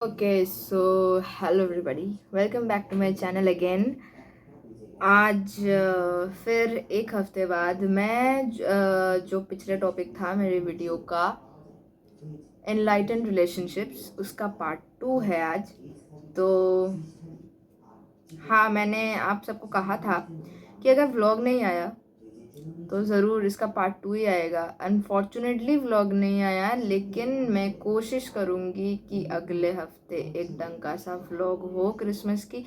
Okay so hello everybody, welcome back to my channel again. आज फिर एक हफ्ते बाद मैं जो पिछले टॉपिक था मेरे वीडियो का एनलाइटन रिलेशनशिप्स, उसका पार्ट 2 है आज। तो हाँ, मैंने आप सबको कहा था कि अगर व्लॉग नहीं आया तो ज़रूर इसका पार्ट 2 ही आएगा। अनफॉर्चुनेटली व्लॉग नहीं आया, लेकिन मैं कोशिश करूँगी कि अगले हफ्ते एक ढंग का सा व्लॉग हो क्रिसमस की।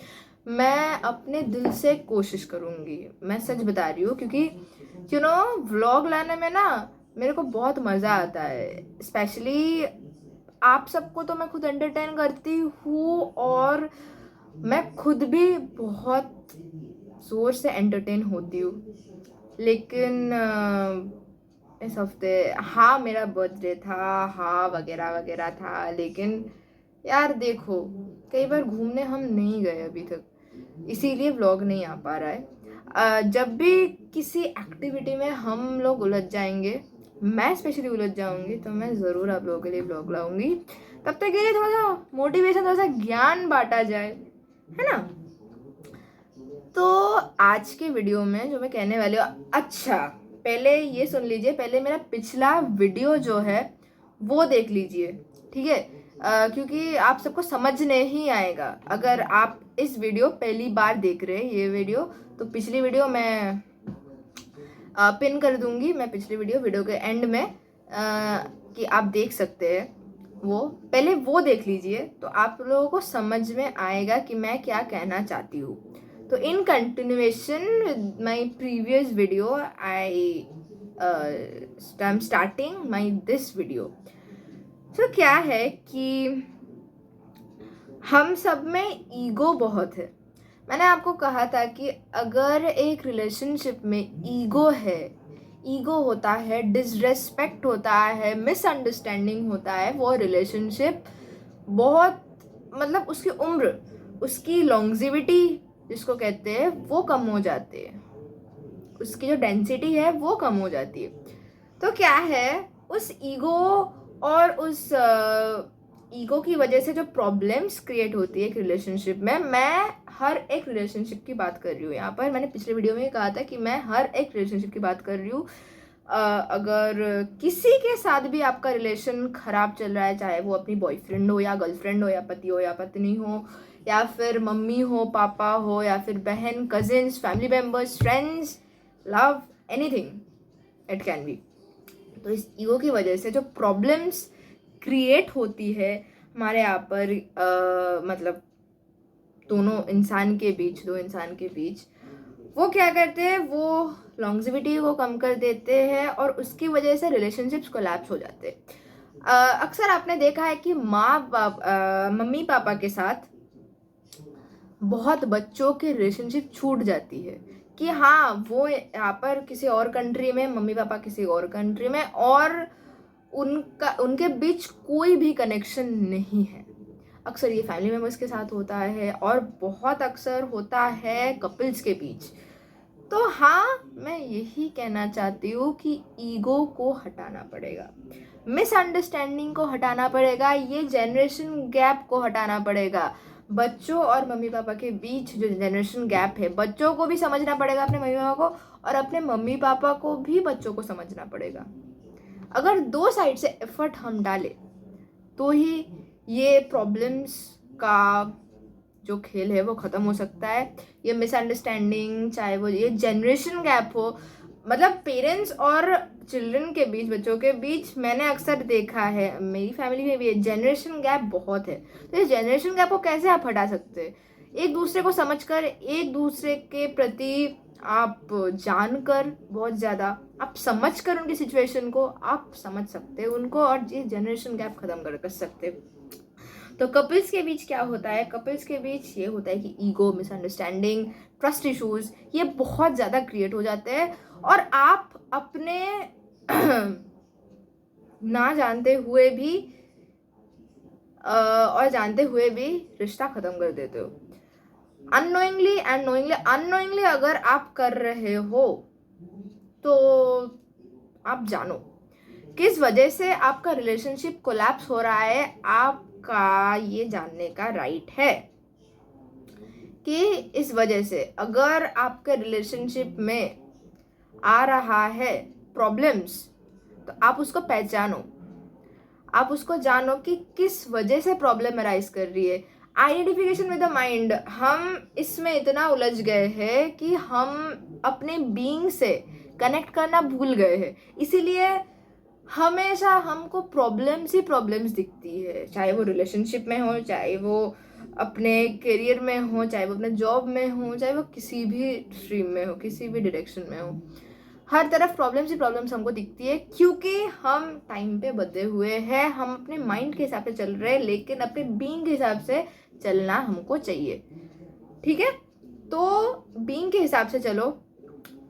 मैं अपने दिल से कोशिश करूँगी, मैं सच बता रही हूँ, क्योंकि व्लॉग लाने में ना मेरे को बहुत मज़ा आता है। स्पेशली आप सबको तो मैं खुद एंटरटेन करती हूँ, और मैं खुद भी बहुत ज़ोर से एंटरटेन होती हूँ। लेकिन इस हफ्ते हाँ मेरा बर्थडे था, हाँ वगैरह वगैरह था, लेकिन यार देखो, कई बार घूमने हम नहीं गए अभी तक, इसीलिए व्लॉग नहीं आ पा रहा है। जब भी किसी एक्टिविटी में हम लोग उलझ जाएंगे, मैं स्पेशली उलझ जाऊंगी, तो मैं ज़रूर आप लोगों के लिए व्लॉग लाऊंगी। तब तक के लिए थोड़ा सा मोटिवेशन, थोड़ा सा ज्ञान बांटा जाए, है ना। तो आज के वीडियो में जो मैं कहने वाली हूँ, अच्छा पहले ये सुन लीजिए, पहले मेरा पिछला वीडियो जो है वो देख लीजिए, ठीक है। क्योंकि आप सबको समझ नहीं आएगा अगर आप इस वीडियो पहली बार देख रहे हैं ये वीडियो। तो पिछली वीडियो मैं पिन कर दूंगी, मैं पिछली वीडियो के एंड में कि आप देख सकते हैं। वो पहले वो देख लीजिए, तो आप लोगों को समझ में आएगा कि मैं क्या कहना चाहती हूँ। तो in continuation with my previous video, I am starting my this video. तो क्या है कि हम सब में ईगो बहुत है। मैंने आपको कहा था कि अगर एक रिलेशनशिप में ईगो है, ईगो होता है, डिसरेस्पेक्ट होता है, मिसअंडरस्टैंडिंग होता है, वो रिलेशनशिप बहुत, मतलब उसकी उम्र, उसकी लॉन्जिविटी जिसको कहते हैं, वो कम हो जाती है, उसकी जो डेंसिटी है वो कम हो जाती है। तो क्या है, उस ईगो और उस ईगो की वजह से जो प्रॉब्लम्स क्रिएट होती है एक रिलेशनशिप में, मैं हर एक रिलेशनशिप की बात कर रही हूँ यहाँ पर। मैंने पिछले वीडियो में कहा था कि मैं हर एक रिलेशनशिप की बात कर रही हूँ। अगर किसी के साथ भी आपका रिलेशन खराब चल रहा है, चाहे वो अपनी बॉयफ्रेंड हो या गर्लफ्रेंड हो या पति हो या पत्नी हो, या फिर मम्मी हो, पापा हो, या फिर बहन, cousins, family members, friends, love, anything it can be. तो इस ईगो की वजह से जो प्रॉब्लम्स क्रिएट होती है हमारे यहाँ पर, मतलब दोनों इंसान के बीच, दो इंसान के बीच, वो क्या करते हैं, वो लॉन्जिविटी को कम कर देते हैं, और उसकी वजह से रिलेशनशिप्स कोलैप्स हो जाते हैं। अक्सर आपने देखा है कि मम्मी पापा के साथ बहुत बच्चों की रिलेशनशिप छूट जाती है, कि हाँ वो यहाँ पर किसी और कंट्री में, मम्मी पापा किसी और कंट्री में, और उनके बीच कोई भी कनेक्शन नहीं है। अक्सर ये फैमिली मेम्बर्स के साथ होता है, और बहुत अक्सर होता है कपल्स के बीच। तो हाँ, मैं यही कहना चाहती हूँ कि ईगो को हटाना पड़ेगा, मिसअंडरस्टैंडिंग को हटाना पड़ेगा, ये जनरेशन गैप को हटाना पड़ेगा। बच्चों और मम्मी पापा के बीच जो जनरेशन गैप है, बच्चों को भी समझना पड़ेगा अपने मम्मी पापा को, और अपने मम्मी पापा को भी बच्चों को समझना पड़ेगा। अगर दो साइड से एफर्ट हम डालें तो ही ये प्रॉब्लम्स का जो खेल है वो ख़त्म हो सकता है। ये मिसअंडरस्टैंडिंग, चाहे वो ये जनरेशन गैप हो, मतलब पेरेंट्स और चिल्ड्रन के बीच, बच्चों के बीच, मैंने अक्सर देखा है, मेरी फैमिली में भी जनरेशन गैप बहुत है। तो इस जनरेशन गैप को कैसे आप हटा सकते हैं? एक दूसरे को समझकर, एक दूसरे के प्रति आप जानकर, बहुत ज़्यादा आप समझ कर उनकी सिचुएशन को आप समझ सकते हैं उनको, और ये जनरेशन गैप ख़त्म कर सकते हैं। तो कपल्स के बीच क्या होता है, कपल्स के बीच ये होता है कि ईगो, मिसअंडरस्टैंडिंग, ट्रस्ट इश्यूज, ये बहुत ज़्यादा क्रिएट हो जाते हैं, और आप अपने ना जानते हुए भी और जानते हुए भी रिश्ता ख़त्म कर देते हो। अननोइंगली एंड नोइंगली, अननोइंगली अगर आप कर रहे हो तो आप जानो किस वजह से आपका रिलेशनशिप कोलैप्स हो रहा है, आप का ये जानने का राइट है कि इस वजह से अगर आपके रिलेशनशिप में आ रहा है प्रॉब्लम्स, तो आप उसको पहचानो, आप उसको जानो कि किस वजह से प्रॉब्लम अराइज कर रही है। आइडेंटिफिकेशन विद द माइंड, हम इसमें इतना उलझ गए हैं कि हम अपने बीइंग से कनेक्ट करना भूल गए हैं। इसीलिए हमेशा हमको प्रॉब्लम्स ही प्रॉब्लम्स दिखती है, चाहे वो रिलेशनशिप में हो, चाहे वो अपने करियर में हो, चाहे वो अपने जॉब में हो, चाहे वो किसी भी स्ट्रीम में हो, किसी भी डायरेक्शन में हो। हर तरफ प्रॉब्लम्स ही प्रॉब्लम्स हमको दिखती है, क्योंकि हम टाइम पे बंधे हुए हैं, हम अपने माइंड के हिसाब से चल रहे हैं, लेकिन अपने बीइंग के हिसाब से चलना हमको चाहिए। ठीक है, तो बीइंग के हिसाब से चलो,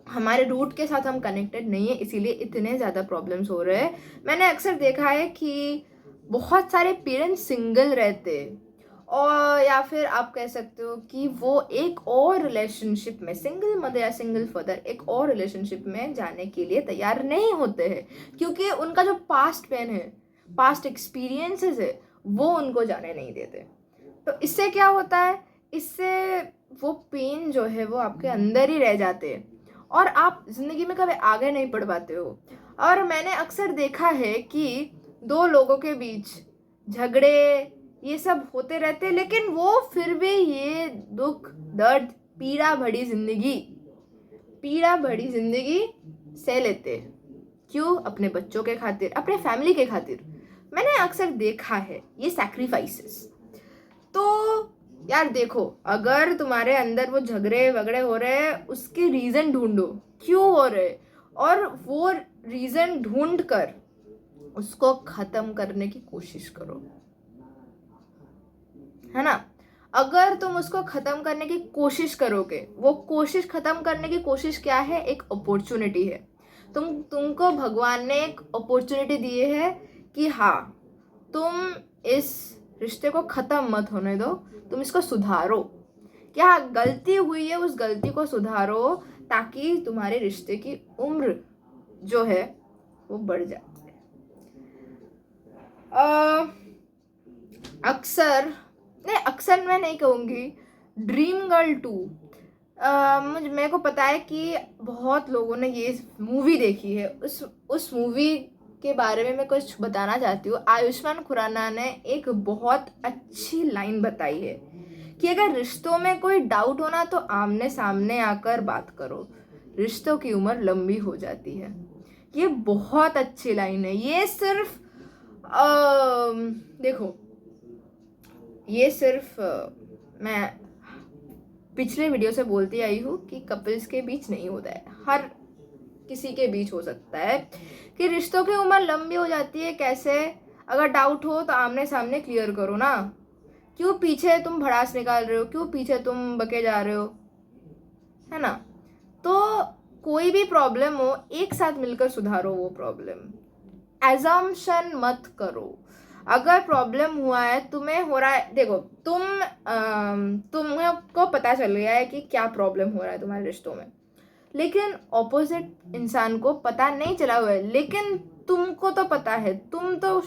हमारे रूट के साथ हम कनेक्टेड नहीं है, इसीलिए इतने ज़्यादा प्रॉब्लम्स हो रहे हैं। मैंने अक्सर देखा है कि बहुत सारे पेरेंट्स सिंगल रहते, और या फिर आप कह सकते हो कि वो एक और रिलेशनशिप में, सिंगल मदर या सिंगल फादर एक और रिलेशनशिप में जाने के लिए तैयार नहीं होते हैं, क्योंकि उनका जो पास्ट पेन है, पास्ट एक्सपीरियंसेस है, वो उनको जाने नहीं देते। तो इससे क्या होता है, इससे वो पेन जो है वो आपके अंदर ही रह जाते हैं और आप ज़िंदगी में कभी आगे नहीं बढ़ पाते हो। और मैंने अक्सर देखा है कि दो लोगों के बीच झगड़े ये सब होते रहते, लेकिन वो फिर भी ये दुख दर्द पीड़ा भरी जिंदगी सह लेते। क्यों? अपने बच्चों के खातिर, अपने फैमिली के खातिर। मैंने अक्सर देखा है ये सैक्रिफाइसेस। तो यार देखो, अगर तुम्हारे अंदर वो झगड़े वगड़े हो रहे हैं, उसके रीज़न ढूंढो, क्यों हो रहे, और वो रीज़न ढूंढ कर उसको ख़त्म करने की कोशिश करो, है ना। अगर तुम उसको ख़त्म करने की कोशिश करोगे, वो कोशिश ख़त्म करने की कोशिश क्या है, एक अपॉर्चुनिटी है। तुमको भगवान ने एक अपॉर्चुनिटी दी है कि हाँ, तुम इस रिश्ते को ख़त्म मत होने दो, तुम इसको सुधारो। क्या गलती हुई है, उस गलती को सुधारो, ताकि तुम्हारे रिश्ते की उम्र जो है वो बढ़ जाए। अक्सर मैं नहीं कहूँगी, ड्रीम गर्ल 2, मेरे को पता है कि बहुत लोगों ने ये मूवी देखी है। उस मूवी के बारे में मैं कुछ बताना चाहती हूँ। आयुष्मान खुराना ने एक बहुत अच्छी लाइन बताई है कि अगर रिश्तों में कोई डाउट होना तो आमने सामने आकर बात करो, रिश्तों की उम्र लंबी हो जाती है। ये बहुत अच्छी लाइन है। ये सिर्फ देखो, ये सिर्फ मैं पिछले वीडियो से बोलती आई हूँ कि कपल्स के बीच नहीं होता है, हर किसी के बीच हो सकता है कि रिश्तों की उम्र लंबी हो जाती है। कैसे? अगर डाउट हो तो आमने सामने क्लियर करो ना। क्यों पीछे तुम भड़ास निकाल रहे हो, क्यों पीछे तुम बके जा रहे हो, है ना। तो कोई भी प्रॉब्लम हो, एक साथ मिलकर सुधारो वो प्रॉब्लम। एजम्पशन मत करो। अगर प्रॉब्लम हुआ है, तुम्हें हो रहा है, देखो तुमको पता चल गया है कि क्या प्रॉब्लम हो रहा है तुम्हारे रिश्तों में, लेकिन ऑपोजिट इंसान को पता नहीं चला हुआ है, लेकिन तुमको तो पता है, तुम तो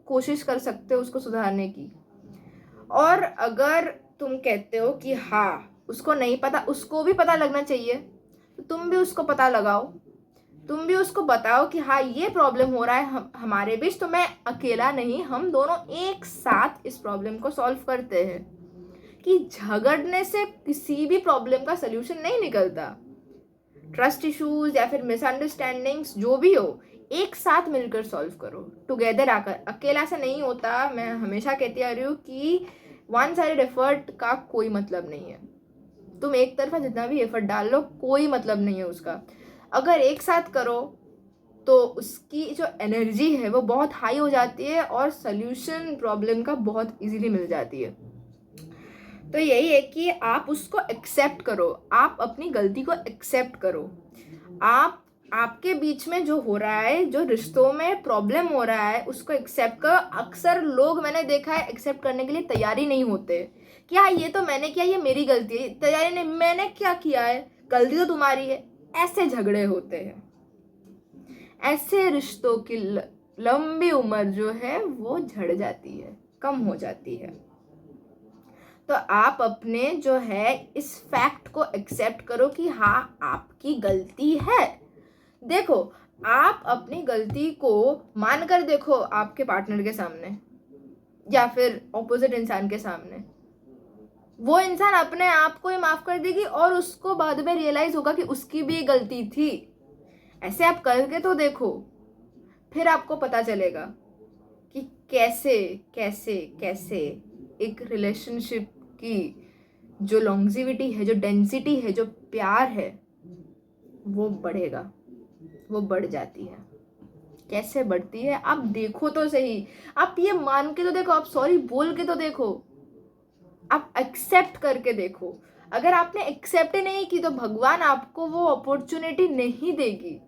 कोशिश कर सकते हो उसको सुधारने की। और अगर तुम कहते हो कि हाँ उसको नहीं पता, उसको भी पता लगना चाहिए, तो तुम भी उसको पता लगाओ, तुम भी उसको बताओ कि हाँ ये प्रॉब्लम हो रहा है हमारे बीच, तो मैं अकेला नहीं, हम दोनों एक साथ इस प्रॉब्लम को सॉल्व करते हैं। कि झगड़ने से किसी भी प्रॉब्लम का सल्यूशन नहीं निकलता। ट्रस्ट इश्यूज या फिर मिसअंडरस्टैंडिंग्स जो भी हो, एक साथ मिलकर सॉल्व करो, टुगेदर आकर। अकेला से नहीं होता। मैं हमेशा कहती आ रही हूँ कि वन साइडेड एफर्ट का कोई मतलब नहीं है। तुम एक तरफा जितना भी एफर्ट डाल लो, कोई मतलब नहीं है उसका। अगर एक साथ करो तो उसकी जो एनर्जी है वो बहुत हाई हो जाती है और सल्यूशन प्रॉब्लम का बहुत इजीली मिल जाती है। तो यही है कि आप उसको एक्सेप्ट करो, आप अपनी गलती को एक्सेप्ट करो। आपके बीच में जो हो रहा है, जो रिश्तों में प्रॉब्लम हो रहा है, उसको एक्सेप्ट करो। अक्सर लोग मैंने देखा है एक्सेप्ट करने के लिए तैयारी नहीं होते कि हाँ ये तो मैंने किया, ये मेरी गलती है। तैयारी नहीं, मैंने क्या किया है, गलती तो तुम्हारी है। ऐसे झगड़े होते हैं, ऐसे रिश्तों की लंबी उम्र जो है वो झड़ जाती है। कम हो जाती है। तो आप अपने जो है इस फैक्ट को एक्सेप्ट करो कि हाँ आपकी गलती है। देखो, आप अपनी गलती को मान कर देखो आपके पार्टनर के सामने या फिर ऑपोजिट इंसान के सामने, वो इंसान अपने आप को ही माफ कर देगी और उसको बाद में रियलाइज होगा कि उसकी भी गलती थी। ऐसे आप करके तो देखो, फिर आपको पता चलेगा कि कैसे कैसे कैसे एक रिलेशनशिप की जो लॉन्जिविटी है, जो डेंसिटी है, जो प्यार है, वो बढ़ेगा, वो बढ़ जाती है। कैसे बढ़ती है आप देखो तो सही, आप ये मान के तो देखो, आप सॉरी बोल के तो देखो, आप एक्सेप्ट करके देखो। अगर आपने एक्सेप्ट ही नहीं की तो भगवान आपको वो अपॉर्चुनिटी नहीं देगी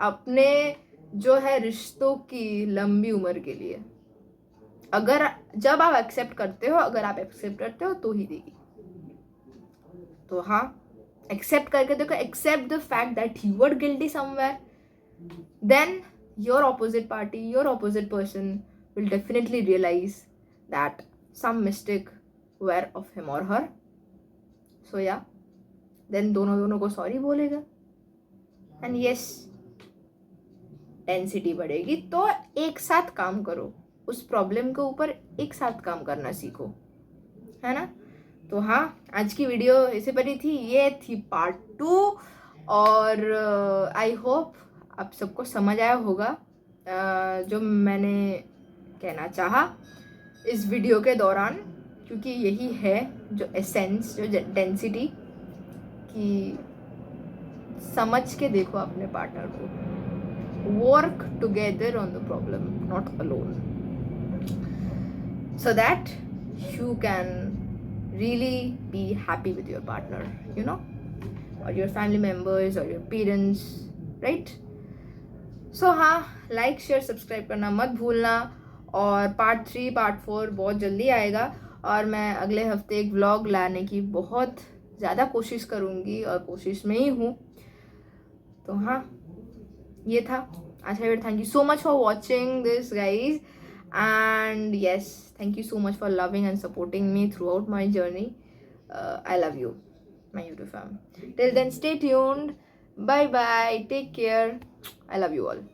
अपने जो है रिश्तों की लंबी उम्र के लिए। अगर जब आप एक्सेप्ट करते हो, अगर आप एक्सेप्ट करते हो तो ही देगी। तो हाँ, एक्सेप्ट करके देखो, accept the fact that you were guilty somewhere, then your opposite party, your opposite person will definitely realize that some mistake were of him or her. So yeah, then दोनों को सॉरी बोलेगा and yes, density बढ़ेगी। तो एक साथ काम करो, उस प्रॉब्लम के ऊपर एक साथ काम करना सीखो, है ना। तो हाँ, आज की वीडियो इसी पर ही थी, ये थी पार्ट 2 और आई होप आप सबको समझ आया होगा जो मैंने कहना चाहा इस वीडियो के दौरान, क्योंकि यही है जो एसेंस, जो डेंसिटी कि समझ के देखो अपने पार्टनर को, work together on the problem, not alone, so that you can really be happy with your partner, you know, or your family members or your parents, right? So हाँ, like share subscribe करना मत भूलना। और part 3 part 4 बहुत जल्दी आएगा और मैं अगले हफ्ते एक व्लॉग लाने की बहुत ज़्यादा कोशिश करूँगी और कोशिश में ही हूँ। तो हाँ, ये था आज का video. Thank you so much for watching this guys and yes, thank you so much for loving and supporting me throughout my journey. I love you, my YouTube fam. Till then, stay tuned. Bye bye, take care. I love you all.